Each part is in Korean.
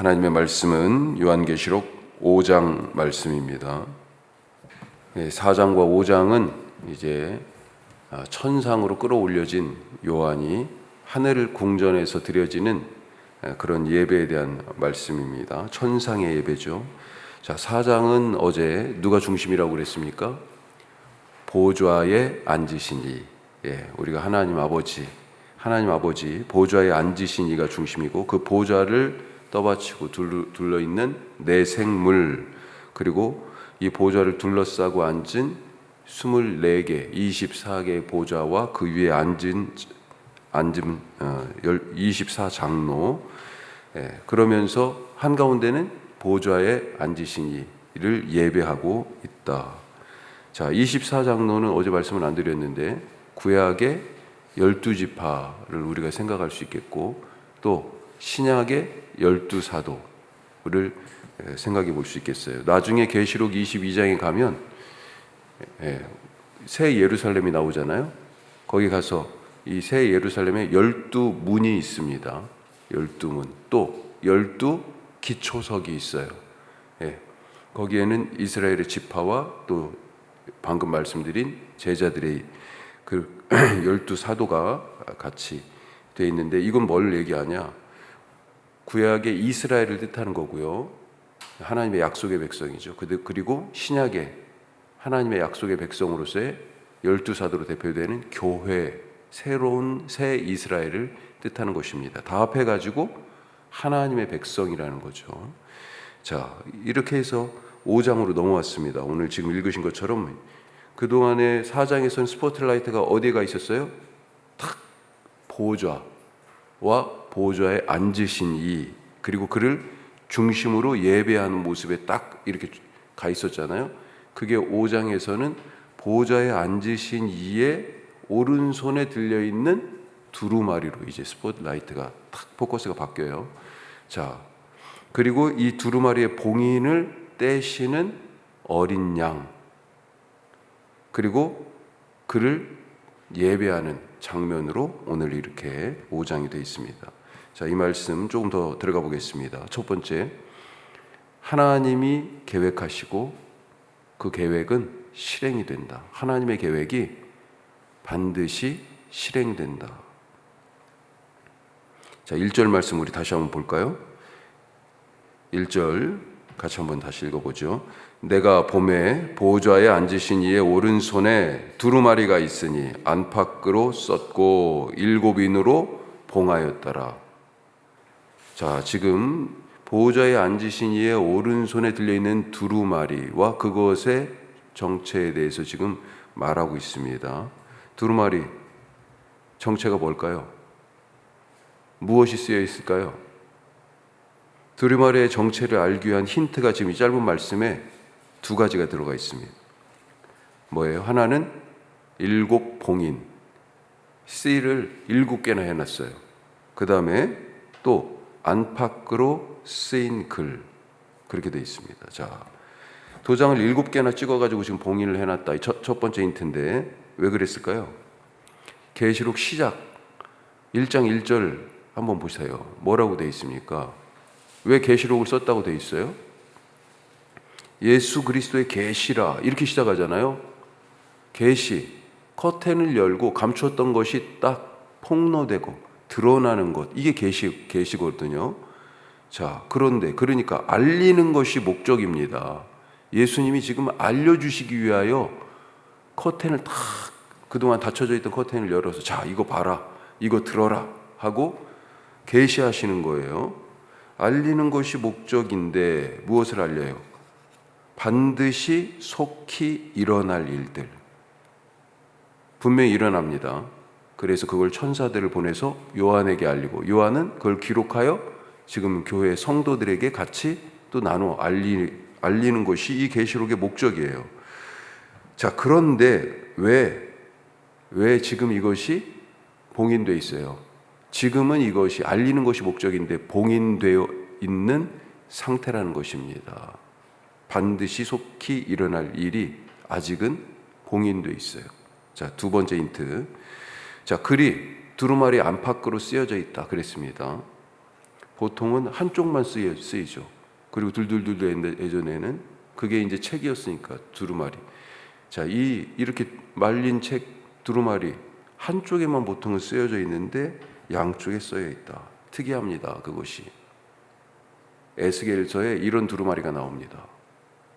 하나님의 말씀은 요한계시록 5장 말씀입니다. 4장과 5장은 이제 천상으로 끌어올려진 요한이 하늘 궁전에서 드려지는 그런 예배에 대한 말씀입니다. 천상의 예배죠. 자, 4장은 어제 누가 중심이라고 그랬습니까? 보좌에 앉으신 이, 우리가 하나님 아버지 보좌에 앉으신 이가 중심이고, 그 보좌를 떠받치고 둘러있는 네 생물, 그리고 이 보좌를 둘러싸고 앉은 24개, 24개의 보좌와 그 위에 앉은 24장로, 그러면서 한가운데는 보좌에 앉으신 이를 예배하고 있다. 자, 24장로는 어제 말씀을 안 드렸는데 구약의 12지파를 우리가 생각할 수 있겠고, 또 신약의 12사도를 생각해 볼 수 있겠어요. 나중에 계시록 22장에 가면 새 예루살렘이 나오잖아요. 거기 가서 이 새 예루살렘에 12문이 있습니다. 12문, 또 12기초석이 있어요. 거기에는 이스라엘의 지파와 또 방금 말씀드린 제자들의 그 12사도가 같이 되어 있는데, 이건 뭘 얘기하냐? 구약의 이스라엘을 뜻하는 거고요. 하나님의 약속의 백성이죠. 그리고 신약의 하나님의 약속의 백성으로서의 12사도로 대표되는 교회, 새로운 새 이스라엘을 뜻하는 것입니다. 다 합해가지고 하나님의 백성이라는 거죠. 자, 이렇게 해서 5장으로 넘어왔습니다. 오늘 지금 읽으신 것처럼 그동안의 4장에서는 스포트라이트가 어디가 있었어요? 탁! 보좌와 보좌에 앉으신 이, 그리고 그를 중심으로 예배하는 모습에 딱 이렇게 가 있었잖아요. 그게 5장에서는 보좌에 앉으신 이의 오른손에 들려있는 두루마리로 이제 스포트라이트가 탁 포커스가 바뀌어요. 자, 그리고 이 두루마리의 봉인을 떼시는 어린 양, 그리고 그를 예배하는 장면으로 오늘 이렇게 5장이 되어 있습니다. 자, 이 말씀 조금 더 들어가 보겠습니다. 첫 번째, 하나님이 계획하시고 그 계획은 실행이 된다. 하나님의 계획이 반드시 실행된다. 자, 1절 말씀 우리 다시 한번 볼까요? 1절 같이 한번 다시 읽어보죠. 내가 봄에 보좌에 앉으신 이의 오른손에 두루마리가 있으니 안팎으로 썼고 7인으로 봉하였더라. 자, 지금 보좌에 앉으신 이의 오른손에 들려있는 두루마리와 그것의 정체에 대해서 지금 말하고 있습니다. 두루마리 정체가 뭘까요? 무엇이 쓰여 있을까요? 두루마리의 정체를 알기 위한 힌트가 지금 이 짧은 말씀에 두 가지가 들어가 있습니다. 뭐예요? 하나는 7봉인, 씨를 7개나 해놨어요. 그 다음에 또 안팎으로 쓰인 글, 그렇게 되어 있습니다. 자, 도장을 7개나 찍어가지고 지금 봉인을 해놨다. 첫 번째 힌트인데 왜 그랬을까요? 계시록 시작 1장 1절 한번 보세요. 뭐라고 되어 있습니까? 왜 계시록을 썼다고 되어 있어요? 예수 그리스도의 계시라 이렇게 시작하잖아요. 계시, 커튼을 열고 감추었던 것이 딱 폭로되고 드러나는 것, 이게 계시거든요. 자, 그러니까 알리는 것이 목적입니다. 예수님이 지금 알려주시기 위하여 커튼을 탁, 그동안 닫혀져 있던 커튼을 열어서 자, 이거 봐라, 이거 들어라 하고 계시하시는 거예요. 알리는 것이 목적인데 무엇을 알려요? 반드시 속히 일어날 일들. 분명히 일어납니다. 그래서 그걸 천사들을 보내서 요한에게 알리고, 요한은 그걸 기록하여 지금 교회 성도들에게 같이 또 나눠 알리는 것이 이 계시록의 목적이에요. 자, 그런데 왜 지금 이것이 봉인되어 있어요? 지금은 이것이 알리는 것이 목적인데 봉인되어 있는 상태라는 것입니다. 반드시 속히 일어날 일이 아직은 봉인되어 있어요. 자, 두 번째 힌트. 자, 글이 두루마리 안팎으로 쓰여져 있다 그랬습니다. 보통은 한쪽만 쓰이죠. 그리고 둘둘둘둘 예전에는 그게 이제 책이었으니까 두루마리. 자, 이렇게 말린 책 두루마리 한쪽에만 보통은 쓰여져 있는데 양쪽에 쓰여 있다. 특이합니다. 그것이. 에스겔서에 이런 두루마리가 나옵니다.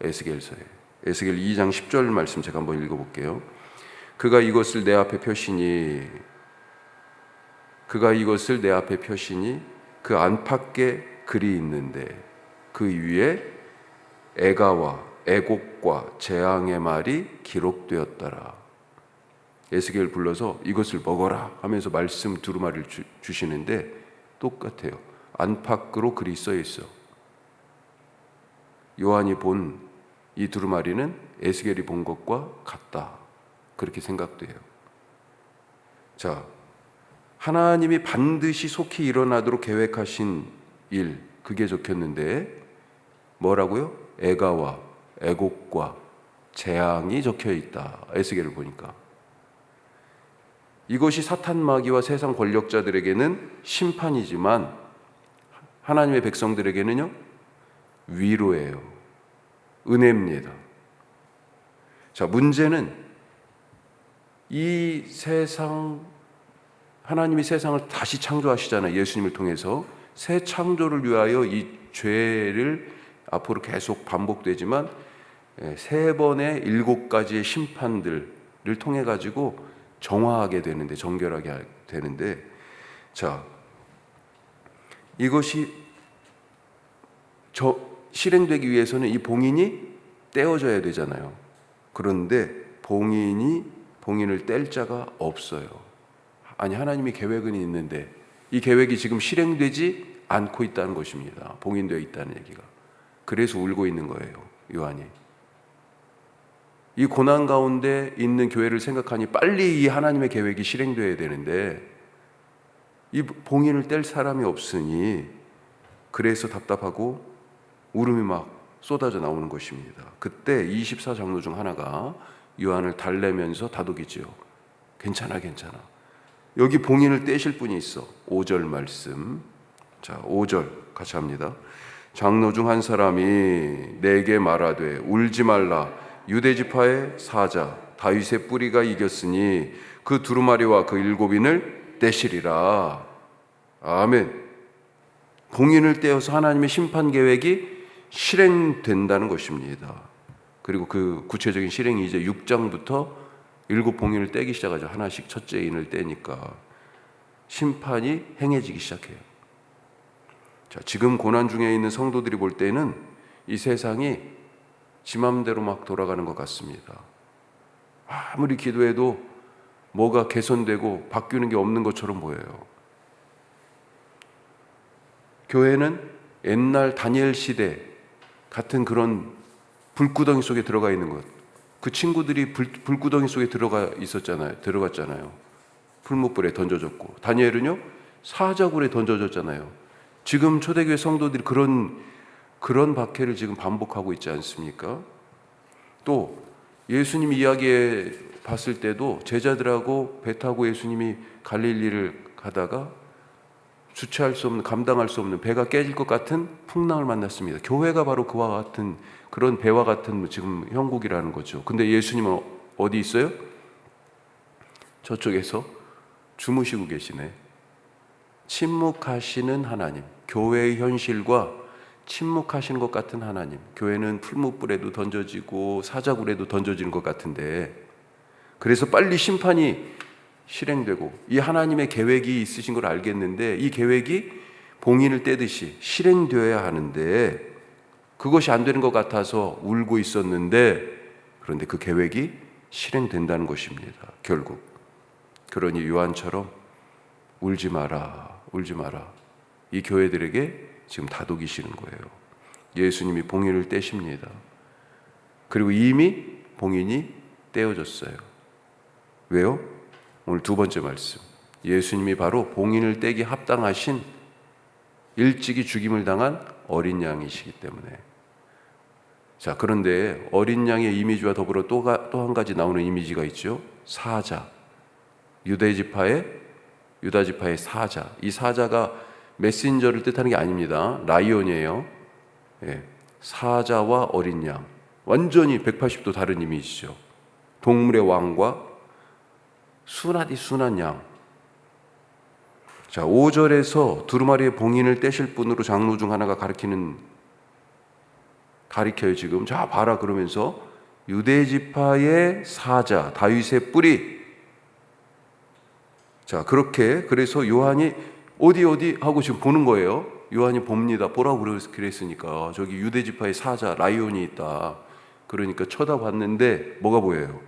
에스겔서에. 에스겔 2장 10절 말씀 제가 한번 읽어볼게요. 그가 이것을 내 앞에 펴시니 그 안팎에 글이 있는데 그 위에 애가와 애곡과 재앙의 말이 기록되었더라. 에스겔 불러서 이것을 먹어라 하면서 말씀 두루마리를 주시는데 똑같아요. 안팎으로 글이 써 있어. 요한이 본 이 두루마리는 에스겔이 본 것과 같다. 그렇게 생각돼요. 자, 하나님이 반드시 속히 일어나도록 계획하신 일, 그게 적혔는데 뭐라고요? 애가와 애곡과 재앙이 적혀 있다. 에스겔을 보니까. 이것이 사탄 마귀와 세상 권력자들에게는 심판이지만 하나님의 백성들에게는요, 위로예요. 은혜입니다. 자, 문제는 이 세상, 하나님이 세상을 다시 창조하시잖아요. 예수님을 통해서. 새 창조를 위하여 이 죄를 앞으로 계속 반복되지만 3번의 7가지의 심판들을 통해 가지고 정화하게 되는데, 정결하게 되는데, 자, 이것이 실행되기 위해서는 이 봉인이 떼어져야 되잖아요. 그런데 봉인을 뗄 자가 없어요. 아니, 하나님이 계획은 있는데 이 계획이 지금 실행되지 않고 있다는 것입니다. 봉인되어 있다는 얘기가. 그래서 울고 있는 거예요, 요한이. 이 고난 가운데 있는 교회를 생각하니 빨리 이 하나님의 계획이 실행되어야 되는데 이 봉인을 뗄 사람이 없으니 그래서 답답하고 울음이 막 쏟아져 나오는 것입니다. 그때 24장로 중 하나가 요한을 달래면서 다독이지요. 괜찮아. 여기 봉인을 떼실 분이 있어. 5절 말씀. 자, 5절 같이 합니다. 장로 중 한 사람이 내게 말하되 울지 말라. 유대지파의 사자 다윗의 뿌리가 이겼으니 그 두루마리와 그 7인을 떼시리라. 아멘. 봉인을 떼어서 하나님의 심판 계획이 실행된다는 것입니다. 그리고 그 구체적인 실행이 이제 6장부터 7봉인을 떼기 시작하죠. 하나씩 첫째 인을 떼니까 심판이 행해지기 시작해요. 자, 지금 고난 중에 있는 성도들이 볼 때는 이 세상이 지 맘대로 막 돌아가는 것 같습니다. 아무리 기도해도 뭐가 개선되고 바뀌는 게 없는 것처럼 보여요. 교회는 옛날 다니엘 시대 같은 그런 불구덩이 속에 들어가 있는 것. 그 친구들이 불구덩이 속에 들어갔잖아요. 풀무불에 던져졌고, 다니엘은요 사자굴에 던져졌잖아요. 지금 초대교회 성도들이 그런 박해를 지금 반복하고 있지 않습니까? 또 예수님 이야기에 봤을 때도 제자들하고 배 타고 예수님이 갈릴리를 가다가 주체할 수 없는, 감당할 수 없는 배가 깨질 것 같은 풍랑을 만났습니다. 교회가 바로 그와 같은, 그런 배와 같은 지금 형국이라는 거죠. 근데 예수님은 어디 있어요? 저쪽에서 주무시고 계시네. 침묵하시는 하나님, 교회의 현실과 침묵하시는 것 같은 하나님. 교회는 풀무불에도 던져지고 사자굴에도 던져지는 것 같은데, 그래서 빨리 심판이 실행되고 이 하나님의 계획이 있으신 걸 알겠는데 이 계획이 봉인을 떼듯이 실행되어야 하는데 그것이 안 되는 것 같아서 울고 있었는데, 그런데 그 계획이 실행된다는 것입니다. 결국. 그러니 요한처럼 울지 마라. 이 교회들에게 지금 다독이시는 거예요. 예수님이 봉인을 떼십니다. 그리고 이미 봉인이 떼어졌어요. 왜요? 오늘 두 번째 말씀. 예수님이 바로 봉인을 떼기 합당하신, 일찍이 죽임을 당한 어린 양이시기 때문에. 자, 그런데 어린 양의 이미지와 더불어 또 한 가지 나오는 이미지가 있죠. 사자. 유다지파의 사자. 이 사자가 메신저를 뜻하는 게 아닙니다. 라이온이에요. 예, 사자와 어린 양, 완전히 180도 다른 이미지죠. 동물의 왕과 순하디 순한 양. 자, 5절에서 두루마리의 봉인을 떼실 분으로 장로 중 하나가 가리켜요. 지금 자 봐라 그러면서 유대 지파의 사자 다윗의 뿌리. 자, 그래서 요한이 어디 하고 지금 보는 거예요. 요한이 봅니다. 보라고 그랬으니까 저기 유대 지파의 사자 라이온이 있다. 그러니까 쳐다봤는데 뭐가 보여요?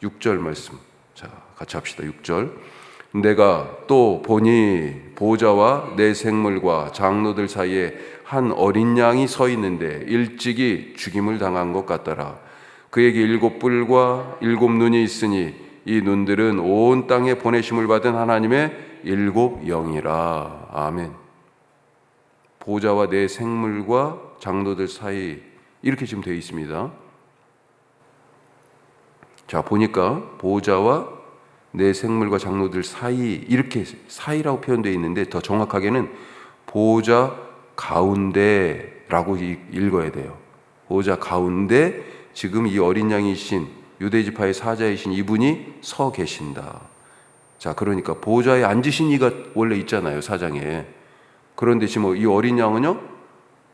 6절 말씀. 자, 같이 합시다. 6절. 내가 또 보니 보좌와 내 생물과 장로들 사이에 한 어린 양이 서 있는데 일찍이 죽임을 당한 것 같더라. 그에게 7뿔과 7눈이 있으니 이 눈들은 온 땅에 보내심을 받은 하나님의 7 영이라. 아멘. 보좌와 내 생물과 장로들 사이 이렇게 지금 되어 있습니다. 자, 보니까 보좌와 내 생물과 장로들 사이 이렇게 사이라고 표현되어 있는데 더 정확하게는 보좌 가운데라고 읽어야 돼요. 보좌 가운데 지금 이 어린 양이신 유대 지파의 사자이신 이분이 서 계신다. 자, 그러니까 보좌에 앉으신 이가 원래 있잖아요, 사장에. 그런데 지금 이 어린 양은요,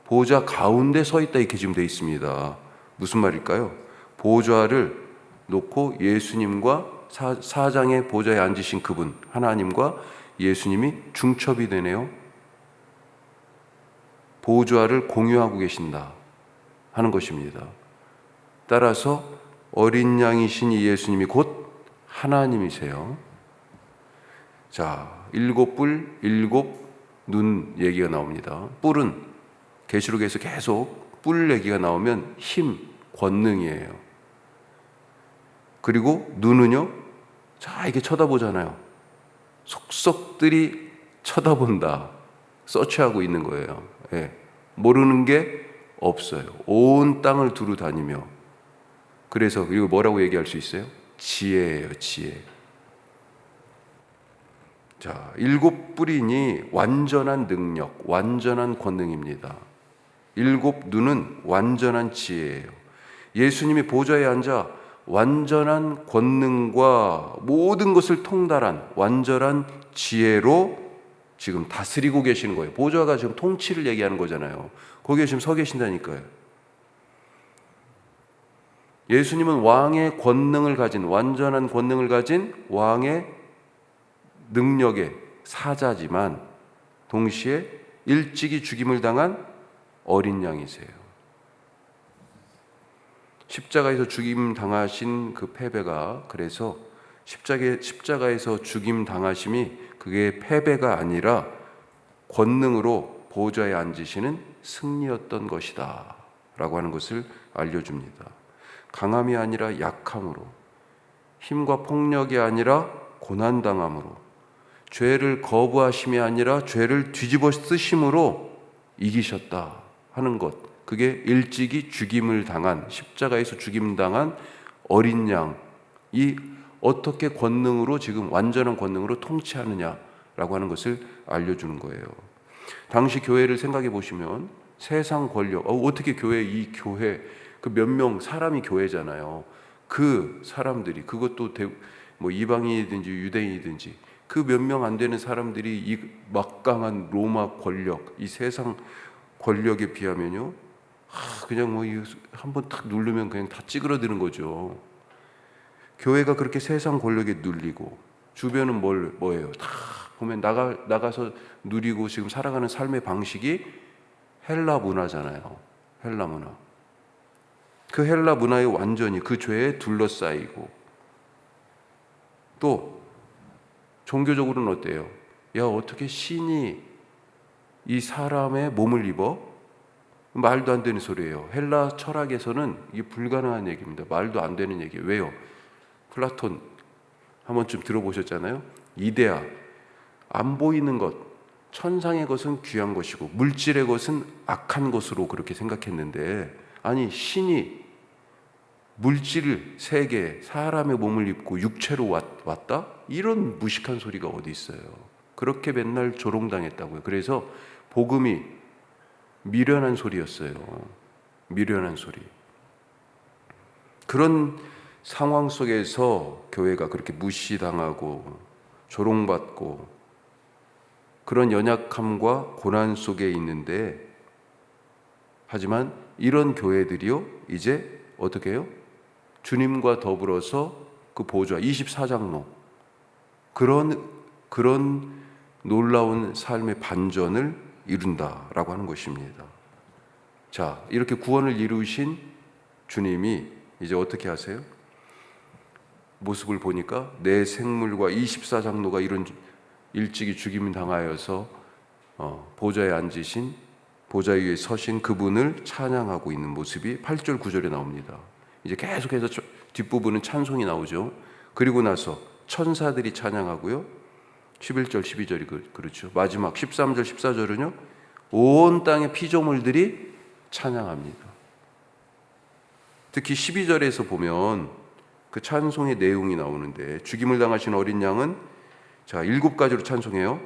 보좌 가운데 서 있다 이렇게 지금 되어 있습니다. 무슨 말일까요? 보좌를 놓고 예수님과 사장의 보좌에 앉으신 그분 하나님과 예수님이 중첩이 되네요. 보좌를 공유하고 계신다 하는 것입니다. 따라서 어린 양이신 이 예수님이 곧 하나님이세요. 자, 7뿔 7눈 얘기가 나옵니다. 뿔은 계시록에서 계속 뿔 얘기가 나오면 힘, 권능이에요. 그리고 눈은요, 자, 이렇게 쳐다보잖아요. 속속들이 쳐다본다. 서치하고 있는 거예요. 예. 모르는 게 없어요. 온 땅을 두루 다니며. 그래서 이거 뭐라고 얘기할 수 있어요? 지혜예요, 지혜. 자, 7뿔이니 완전한 능력, 완전한 권능입니다. 7눈은 완전한 지혜예요. 예수님이 보좌에 앉아 완전한 권능과 모든 것을 통달한 완전한 지혜로 지금 다스리고 계시는 거예요. 보좌가 지금 통치를 얘기하는 거잖아요. 거기에 지금 서 계신다니까요. 예수님은 왕의 권능을 가진, 완전한 권능을 가진 왕의 능력의 사자지만 동시에 일찍이 죽임을 당한 어린 양이세요. 십자가에서 죽임 당하신 그 패배가, 그래서 십자가에서 죽임 당하심이 그게 패배가 아니라 권능으로 보좌에 앉으시는 승리였던 것이다 라고 하는 것을 알려줍니다. 강함이 아니라 약함으로, 힘과 폭력이 아니라 고난당함으로, 죄를 거부하심이 아니라 죄를 뒤집어 쓰심으로 이기셨다 하는 것, 그게 일찍이 죽임을 당한, 십자가에서 죽임당한 어린 양이 어떻게 권능으로, 지금 완전한 권능으로 통치하느냐라고 하는 것을 알려주는 거예요. 당시 교회를 생각해 보시면 세상 권력, 어떻게 이 교회 그 몇 명 사람이 교회잖아요. 그 사람들이, 그것도 뭐 이방인이든지 유대인이든지 그 몇 명 안 되는 사람들이 이 막강한 로마 권력, 이 세상 권력에 비하면요, 그냥 뭐 한번 탁 누르면 그냥 다 찌그러드는 거죠. 교회가 그렇게 세상 권력에 눌리고 주변은 뭐예요? 다 보면 나가서 누리고 지금 살아가는 삶의 방식이 헬라 문화잖아요. 헬라 문화. 그 헬라 문화에 완전히 그 죄에 둘러싸이고, 또 종교적으로는 어때요? 야, 어떻게 신이 이 사람의 몸을 입어? 말도 안 되는 소리예요. 헬라 철학에서는 이게 불가능한 얘기입니다. 말도 안 되는 얘기예요. 왜요? 플라톤 한 번쯤 들어보셨잖아요. 이데아, 안 보이는 것, 천상의 것은 귀한 것이고 물질의 것은 악한 것으로 그렇게 생각했는데, 아니 신이 물질을, 세계, 사람의 몸을 입고 육체로 왔다? 이런 무식한 소리가 어디 있어요. 그렇게 맨날 조롱당했다고요. 그래서 복음이 미련한 소리였어요. 미련한 소리. 그런 상황 속에서 교회가 그렇게 무시당하고 조롱받고 그런 연약함과 고난 속에 있는데, 하지만 이런 교회들이요 이제 어떻게 해요? 주님과 더불어서 그 보좌 24장로 그런 놀라운 삶의 반전을 이룬다라고 하는 것입니다. 자, 이렇게 구원을 이루신 주님이 이제 어떻게 하세요? 모습을 보니까 내 생물과 24장로가 이런 일찍이 죽임을 당하여서 보좌에 앉으신, 보좌 위에 서신 그분을 찬양하고 있는 모습이 8절 9절에 나옵니다. 이제 계속해서 뒷부분은 찬송이 나오죠. 그리고 나서 천사들이 찬양하고요. 11절 12절이 그렇죠. 마지막 13절 14절은요. 온 땅의 피조물들이 찬양합니다. 특히 12절에서 보면 그 찬송의 내용이 나오는데, 죽임을 당하신 어린 양은 자 7가지로 찬송해요.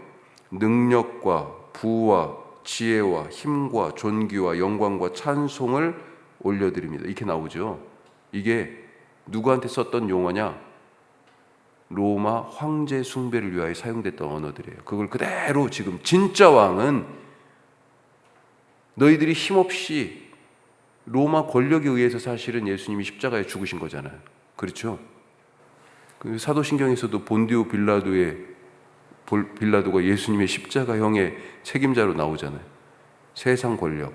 능력과 부와 지혜와 힘과 존귀와 영광과 찬송을 올려드립니다. 이렇게 나오죠. 이게 누구한테 썼던 용어냐? 로마 황제 숭배를 위하여 사용됐던 언어들이에요. 그걸 그대로 지금 진짜 왕은 너희들이 힘없이 로마 권력에 의해서 사실은 예수님이 십자가에 죽으신 거잖아요. 그렇죠? 그 사도신경에서도 본디오 빌라도가 예수님의 십자가형의 책임자로 나오잖아요. 세상 권력.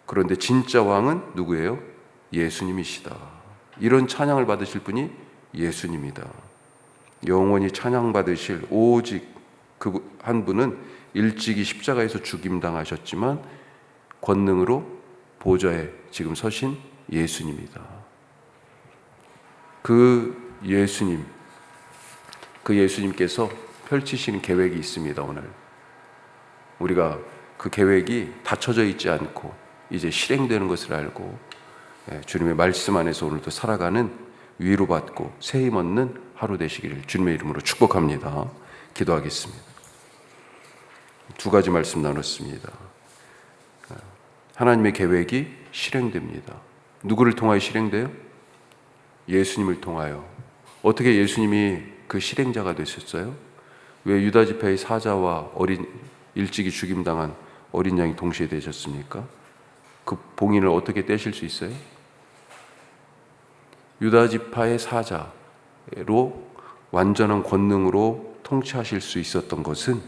그런데 진짜 왕은 누구예요? 예수님이시다. 이런 찬양을 받으실 분이 예수님이다. 영원히 찬양받으실 오직 그 한 분은 일찍이 십자가에서 죽임당하셨지만 권능으로 보좌에 지금 서신 예수님이다. 그 예수님께서 펼치시는 계획이 있습니다. 오늘 우리가 그 계획이 닫혀져 있지 않고 이제 실행되는 것을 알고 주님의 말씀 안에서 오늘도 살아가는, 위로받고 새힘 얻는 하루 되시기를 주님의 이름으로 축복합니다. 기도하겠습니다. 2가지 말씀 나눴습니다. 하나님의 계획이 실행됩니다. 누구를 통하여 실행돼요? 예수님을 통하여. 어떻게 예수님이 그 실행자가 되셨어요? 왜 유다 지파의 사자와 일찍이 죽임당한 어린 양이 동시에 되셨습니까? 그 봉인을 어떻게 떼실 수 있어요? 유다 지파의 사자로 완전한 권능으로 통치하실 수 있었던 것은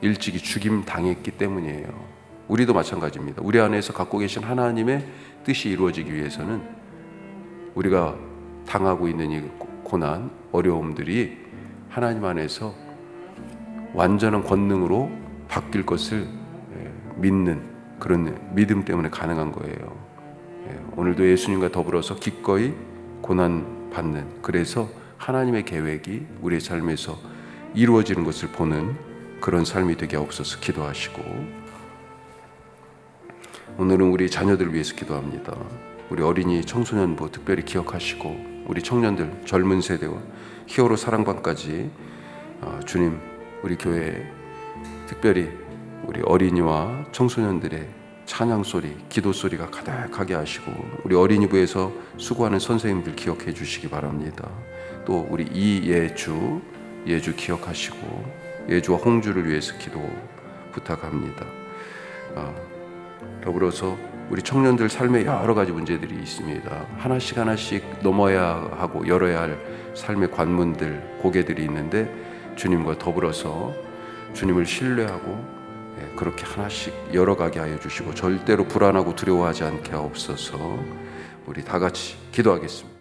일찍이 죽임 당했기 때문이에요. 우리도 마찬가지입니다. 우리 안에서 갖고 계신 하나님의 뜻이 이루어지기 위해서는 우리가 당하고 있는 이 고난, 어려움들이 하나님 안에서 완전한 권능으로 바뀔 것을 믿는 그런 믿음 때문에 가능한 거예요. 오늘도 예수님과 더불어서 기꺼이 고난 받는, 그래서 하나님의 계획이 우리의 삶에서 이루어지는 것을 보는 그런 삶이 되게 하옵소서 기도하시고, 오늘은 우리 자녀들을 위해서 기도합니다. 우리 어린이 청소년부 특별히 기억하시고, 우리 청년들, 젊은 세대와 히어로 사랑방까지 주님 우리 교회에 특별히 우리 어린이와 청소년들의 찬양 소리, 기도 소리가 가득하게 하시고, 우리 어린이부에서 수고하는 선생님들 기억해 주시기 바랍니다. 또 우리 예주 기억하시고, 예주와 홍주를 위해서 기도 부탁합니다. 더불어서 우리 청년들 삶에 여러 가지 문제들이 있습니다. 하나씩 넘어야 하고 열어야 할 삶의 관문들, 고개들이 있는데 주님과 더불어서 주님을 신뢰하고 그렇게 하나씩 열어가게 하여 주시고 절대로 불안하고 두려워하지 않게 하옵소서. 우리 다 같이 기도하겠습니다.